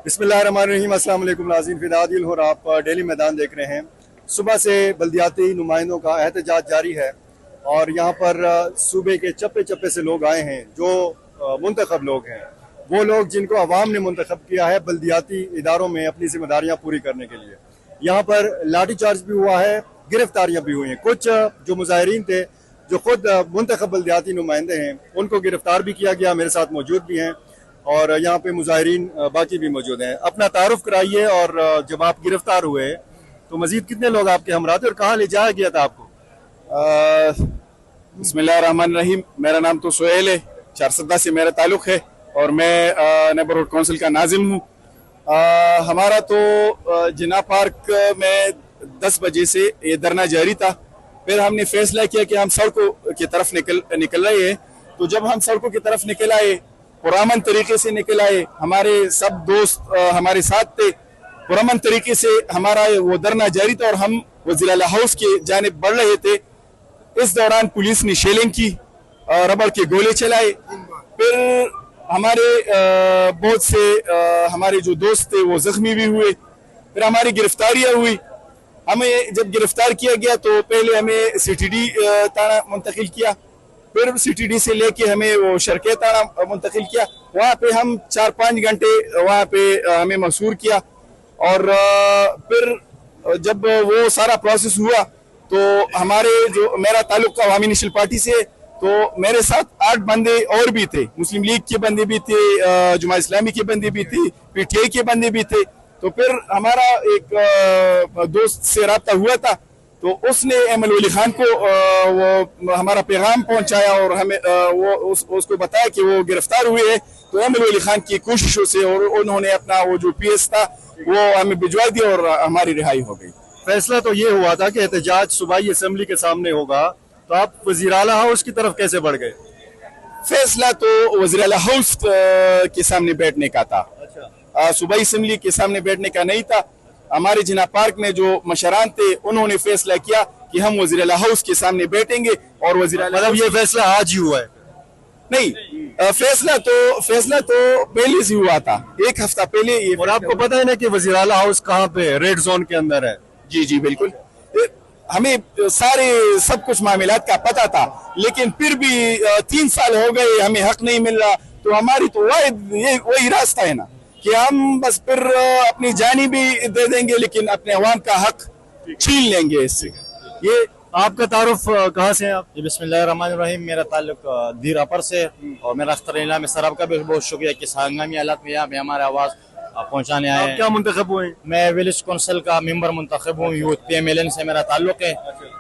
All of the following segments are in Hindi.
बिस्मिल्लाहिर्रहमानिर्रहीम। अस्सलाम वालेकुम नाज़रीन, फ़िदा दिल और आप डेली मैदान देख रहे हैं। सुबह से बल्दियाती नुमाइंदों का एहतजाज जारी है और यहाँ पर सूबे के चप्पे चप्पे से लोग आए हैं जो मुंतखब लोग हैं, वो लोग जिनको अवाम ने मुंतखब किया है बल्दियाती इदारों में अपनी जिम्मेदारियाँ पूरी करने के लिए। यहाँ पर लाठी चार्ज भी हुआ है, गिरफ्तारियाँ भी हुई हैं। कुछ जो मुजाहिरीन थे जो खुद मुंतखब बल्दियाती नुमाइंदे हैं उनको गिरफ्तार भी किया गया, मेरे साथ मौजूद भी हैं और यहाँ पे मुजाहिरीन बाकी भी मौजूद हैं। अपना तारुफ कराइए और जब आप गिरफ्तार हुए तो मजीद कितने लोग आपके हमरा थे और कहाँ ले जाया गया था आपको? बिस्मिल्लाहिर्रहमानिर्रहीम। मेरा नाम तो सुहेल है, चारसद्दा से मेरा ताल्लुक है और मैं नेबरहुड काउंसिल का नाजिम हूँ। हमारा तो जिना पार्क में 10 बजे से ये धरना जारी था। फिर हमने फैसला किया कि हम सड़कों की तरफ निकल रहे हैं। तो जब हम सड़कों की तरफ निकल आए, पुरअमन तरीके से निकल आए, हमारे सब दोस्त हमारे साथ थे, पुरअमन तरीके से हमारा वो धरना जारी था और हम वज़ीर आला हाउस की जानिब बढ़ रहे थे। इस दौरान पुलिस ने शेलिंग की, रबड़ के गोले चलाए। फिर हमारे बहुत से हमारे जो दोस्त थे वो जख्मी भी हुए। फिर हमारी गिरफ्तारियां हुई। हमें जब गिरफ्तार किया गया तो पहले हमें सीटीडी थाना मुंतकिल किया, फिर सीटीडी से लेके हमें वो शरके थाना मुंतकिल किया। वहाँ पे हम 4-5 घंटे वहाँ पे हमें मसूर किया और फिर जब वो सारा प्रोसेस हुआ तो हमारे जो मेरा ताल्लुक का अवामी नेशनल पार्टी से, तो मेरे साथ 8 बंदे और भी थे, मुस्लिम लीग के बंदे भी थे, जुमा इस्लामी के बंदे भी थे, पीटीआई के बंदे भी थे। तो फिर हमारा एक दोस्त से रब्ता हुआ था तो उसने अहमद वली खान को वो हमारा पैगाम पहुंचाया और हमें उसको बताया कि वो गिरफ्तार हुए हैं। तो अहमद वली खान की कोशिशों से और उन्होंने अपना वो जो पीएस था वो हमें भिजवा दिया और हमारी रिहाई हो गई। फैसला तो ये हुआ था कि एहतजाज सूबाई असेंबली के सामने होगा, तो आप वज़ीर आला हाउस की तरफ कैसे बढ़ गए? फैसला तो वज़ीर आला हाउस के सामने बैठने का था। अच्छा। सूबाई असेंबली के सामने बैठने का नहीं था। हमारे जिना पार्क में जो मशरान थे उन्होंने फैसला किया कि हम वज़ीर आला हाउस के सामने बैठेंगे और वज़ीर आला मतलब ये फैसला आज ही हुआ है? नहीं, फैसला तो पहले से हुआ था, 1 हफ्ता पहले ये। और आपको पता है ना कि वज़ीर आला हाउस कहाँ पे, रेड जोन के अंदर है? जी जी बिल्कुल, हमें सारे सब कुछ मामलात का पता था, लेकिन फिर भी 3 साल हो गए हमें हक नहीं मिल रहा। तो हमारी तो वही रास्ता है ना कि हम बस फिर अपनी जानी भी दे देंगे लेकिन अपने अवाम का हक छीन लेंगे इससे। ये आपका तारुफ कहाँ से है आप? जी बिस्मिल्लाहिर्रहमानिर्रहीम। मेरा ताल्लुक धीर अपर से और मेरा अख्तर इलाम सराब का भी बहुत शुक्रिया कि हंगामी हालात में यहाँ पे हमारे आवाज़ पहुँचाने आए हैं। क्या मुंतखब हुए? मैं विलेज कौंसिल का मेंबर मुंतखब हूँ, यूथ PMLN से मेरा ताल्लुक है।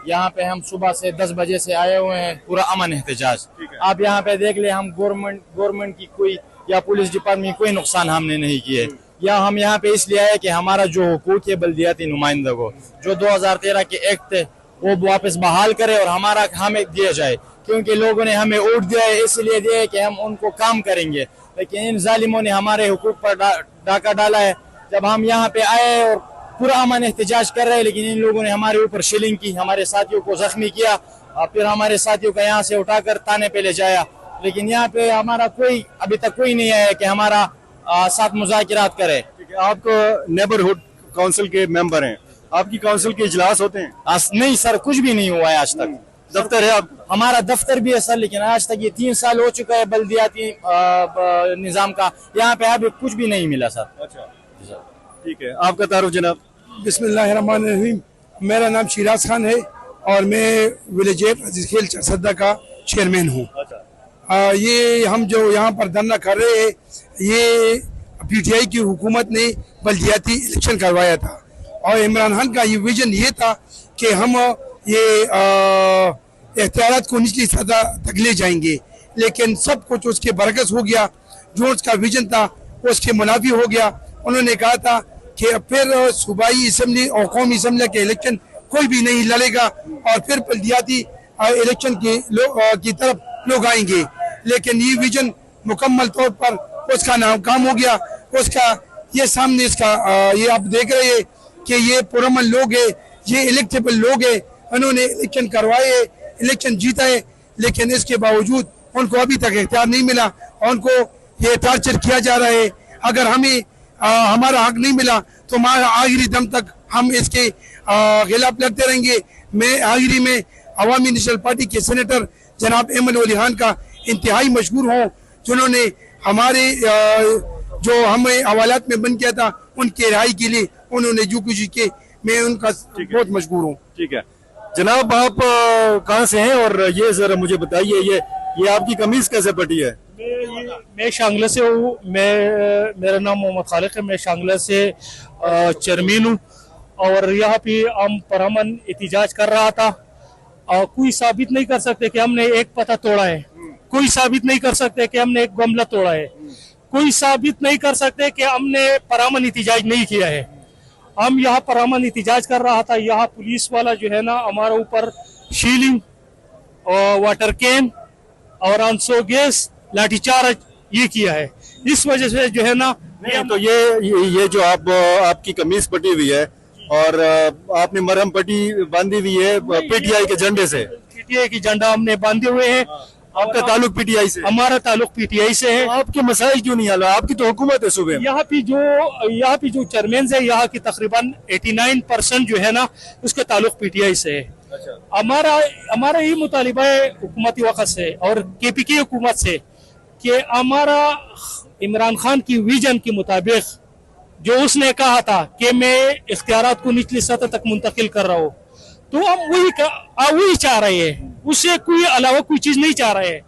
यहाँ पे हम सुबह से 10 बजे से आए हुए हैं, पूरा अमन एहतजाज। आप यहाँ पे देख ले, हम गवर्नमेंट की कोई या पुलिस डिपार्टमेंट कोई नुकसान हमने नहीं किए। या हम यहाँ पे इसलिए आए कि हमारा जो हुकूक है बल्दियाती नुमाइंदों को, जो 2013 के एक्ट थे वो वापस बहाल करे और हमारा हमें दिया जाए, क्योंकि लोगों ने हमें वोट दिया है, इसलिए दिया है कि हम उनको काम करेंगे। लेकिन इन जालिमों ने हमारे हुकूक पर डाका डाला है। जब हम यहाँ पे आए और पूरा अमन एहतजाज कर रहे हैं, लेकिन इन लोगों ने हमारे ऊपर शेलिंग की, हमारे साथियों को जख्मी किया और फिर हमारे साथियों को यहाँ से उठाकर थाने पे ले जाया। लेकिन यहाँ पे हमारा कोई अभी तक कोई नहीं आया कि हमारा साथ मुज़ाकिरात करे। आप नेबरहुड काउंसिल के मेंबर हैं, आपकी काउंसिल के इजलास होते हैं? नहीं सर, कुछ भी नहीं हुआ है आज तक। दफ्तर है आप? हमारा दफ्तर भी है सर, लेकिन आज तक ये 3 साल हो चुका है बल्दियाती निजाम का, यहाँ पे अभी कुछ भी नहीं मिला सर। अच्छा ठीक है, आपका तारुफ जनाब? बिस्मिल्लाहिर्रहमानिर्रहीम। मेरा नाम शिराज खान है और मैं विलेज अजीज खेल चारसद्दा का चेयरमैन हूँ। ये हम जो यहाँ पर धरना कर रहे हैं, ये पीटीआई की हुकूमत ने बल्दियाती इलेक्शन करवाया था और इमरान खान का ये विजन ये था कि हम ये इख्तियारात को निचली सतह तक ले जाएंगे, लेकिन सब कुछ उसके बरकस हो गया। जो उसका विजन था उसके मुनाफी हो गया। उन्होंने कहा था कि फिर सूबाई असम्बली और कौमी असम्बली के इलेक्शन कोई भी नहीं लड़ेगा और फिर बल्दियाती इलेक्शन की तरफ लोग आएंगे, लेकिन ये विजन मुकम्मल तौर पर उसका नाकाम हो गया। उसका ये सामने इसका ये आप देख रहे हैं कि ये पुरअमन लोग है, ये इलेक्टेबल लोग है, उन्होंने इलेक्शन करवाए, इलेक्शन जीता है, लेकिन इसके बावजूद उनको अभी तक इख्तियार नहीं मिला और उनको ये टार्चर किया जा रहा है। अगर हमें हमारा हक नहीं मिला तो हमारा आखिरी दम तक हम इसके खिलाफ लड़ते रहेंगे। मैं आखिरी में अवामी नेशनल पार्टी के सेनेटर जनाब अहमद वली खान का इंतहाई मशहूर हूँ, जिन्होंने हमारे जो हमें हवालात में बंद किया था उनके रिहाई के लिए उन्होंने जो कुछ किए, मैं उनका बहुत मशहूर हूँ। ठीक है जनाब, आप कहाँ से हैं और ये जरा मुझे बताइए, ये आपकी कमीज कैसे फटी है? मैं शांगला से हूँ। मेरा नाम मोहम्मद खालिक है। मैं शांगला से चेयरमैन हूँ और यहाँ पे हम परअमन एहतिजाज कर रहा था। कोई साबित नहीं कर सकते कि हमने एक पता तोड़ा है, कोई साबित नहीं कर सकते कि हमने एक गमला तोड़ा है, कोई साबित नहीं कर सकते कि हमने परअमन एहतिजाज नहीं किया है। हम यहाँ परअमन एहतिजाज कर रहा था। यहाँ पुलिस वाला जो है ना हमारे ऊपर शीलिंग और वाटर कैन और आंसू गैस लाठीचार्ज ये किया है। इस वजह से जो है ना नहीं तो ये जो आपकी कमीज फटी हुई है और आपने मरहम पट्टी बांधी हुई है पीटीआई के झंडे से। पीटीआई की झंडा हमने बांधे हुए हैं। आपका ताल्लुक पीटीआई से? हमारा ताल्लुक पीटीआई से है। तो आपके मसाइल क्यों नहीं हल? आपकी तो हुकूमत है सुबह। यहाँ पे जो चेयरमैन है यहाँ की तकरीबन 89% जो है ना उसके ताल्लुक पीटीआई से है। हमारा ये मुतालिबा है हुकूमती वक़्त से और केपीके हुकूमत से कि हमारा इमरान खान की विजन के मुताबिक जो उसने कहा था कि मैं इख्तियारात को निचली सतह तक मुंतकिल कर रहा हूँ, तो हम वही चाह रहे हैं। उससे कोई अलावा कोई चीज नहीं चाह रहे हैं।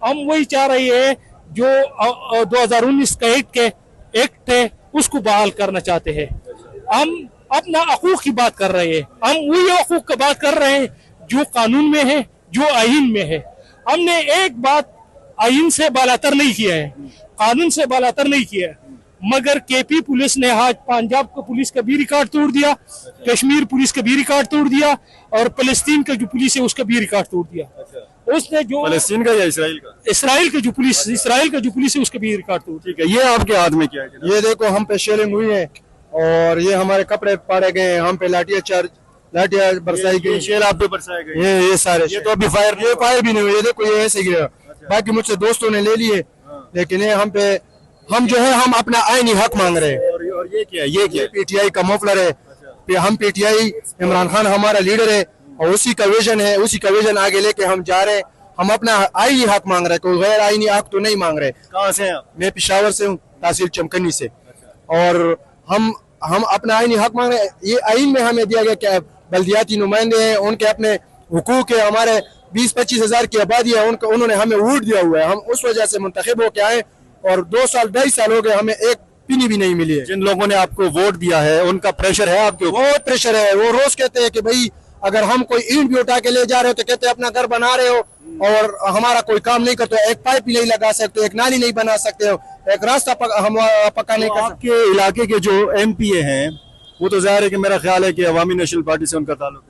हम वही चाह रहे हैं जो 2019 का एक्ट है उसको बहाल करना चाहते हैं। हम अपना हकूक की बात कर रहे हैं। हम वही हकूक की बात कर रहे हैं जो कानून में है, जो आइन में है। हमने एक बात आइन से बालातर नहीं किया है, कानून से बालातर नहीं किया है, मगर केपी पुलिस ने आज पंजाब का पुलिस का भी रिकॉर्ड तोड़ दिया, कश्मीर पुलिस का भी रिकॉर्ड तोड़ दिया और फलस्तीन का जो पुलिस है उसका भी रिकॉर्ड तोड़ दिया। उसने जो फलस्तीन का या इसराइल का? इसराइल का जो पुलिस है उसका भी रिकॉर्ड तोड़ दिया। ठीक है, ये आपके हाथ में क्या है? ये देखो हम पे शेलिंग हुई है और ये हमारे कपड़े पाड़े गए, हम पे लाठियां बरसाई गई, शेल आप पे बरसाए गए? ये सारे ये तो अभी फायर भी नहीं हुई। ये देखो ये ऐसे गिरा। बाकी मुझसे दोस्तों ने ले लिए, लेकिन ये हम जो है हम अपना आईनी हक मांग रहे हैं। और ये क्या है? ये क्या है? पीटीआई का मफलर है। हम पीटीआई, इमरान खान हमारा लीडर है और उसी का विजन है, उसी का विजन आगे लेके हम जा रहे हैं। हम अपना आईनी हक मांग रहे हैं, कोई गैर आईनी हक तो नहीं मांग रहे। कहाँ से हैं आप? मैं पेशावर से हूँ, तहसील चमकनी से। और हम अपना आईनी हक मांग रहे हैं। ये आइन में हमें दिया गया क्या, बल्दियाती नुमाइंदे हैं, उनके अपने हुकूक है। हमारे 20-25 हजार की आबादी है, उन्होंने हमें वोट दिया हुआ है। हम उस वजह से मुंतखब होके आए और 2-2.5 साल हो गए, हमें एक पिनी भी नहीं मिली है। जिन लोगों ने आपको वोट दिया है उनका प्रेशर है आपके ऊपर? बहुत प्रेशर है। वो रोज कहते हैं कि भाई अगर हम कोई ईंट भी उठा के ले जा रहे हो तो कहते हैं अपना घर बना रहे हो और हमारा कोई काम नहीं करते, एक पाइप भी नहीं लगा सकते, एक नाली नहीं बना सकते हो, एक रास्ता हम पक्का नहीं कर सकते। आपके इलाके के जो एमपीए हैं वो तो जाहिर है कि मेरा ख्याल है कि अवामी नेशनल पार्टी से उनका ताल्लुक है।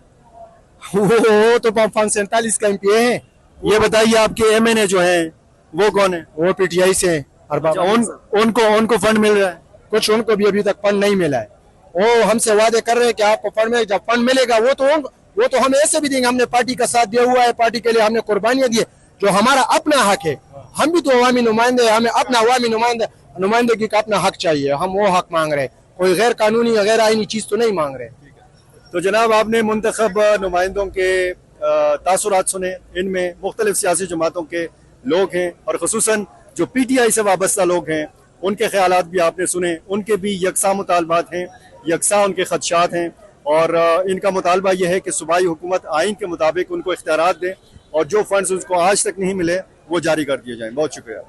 वो तो 47 का एमपी है। ये बताइए आपके एमएनए जो हैं वो कौन है? वो पीटीआई से है। उनको फंड मिल रहा है? कुछ उनको भी अभी तक फंड नहीं मिला है। वो हमसे वादे कर रहे हैं कि आपको फंड में, जब फंड मिलेगा वो तो हमें ऐसे भी देंगे। हमने पार्टी का साथ दिया हुआ है, पार्टी के लिए हमने कुर्बानियां दी है। जो हमारा अपना हक है, हम भी तो अवामी नुमाइंदे हैं, हमें अपना अवामी नुमाइंदगी का अपना हक चाहिए। हम वो हक मांग रहे हैं, कोई गैर कानूनी गैर आईनी चीज तो नहीं मांग रहे। तो जनाब आपने मुंतखब नुमाइंदों के तासुरात सुने, इनमें मुख्तलिफ सियासी जमातों के लोग हैं और खुसूसन जो पीटीआई से वाबस्ता लोग हैं उनके ख्यालात भी आपने सुने। उनके भी यकसा मुतालबात हैं, यकसा उनके खदशात हैं और इनका मुतालबा यह है कि सूबाई हुकूमत आइन के मुताबिक उनको इख्तियारात दे और जो फंड्स उसको आज तक नहीं मिले वो जारी कर दिए जाएं। बहुत शुक्रिया।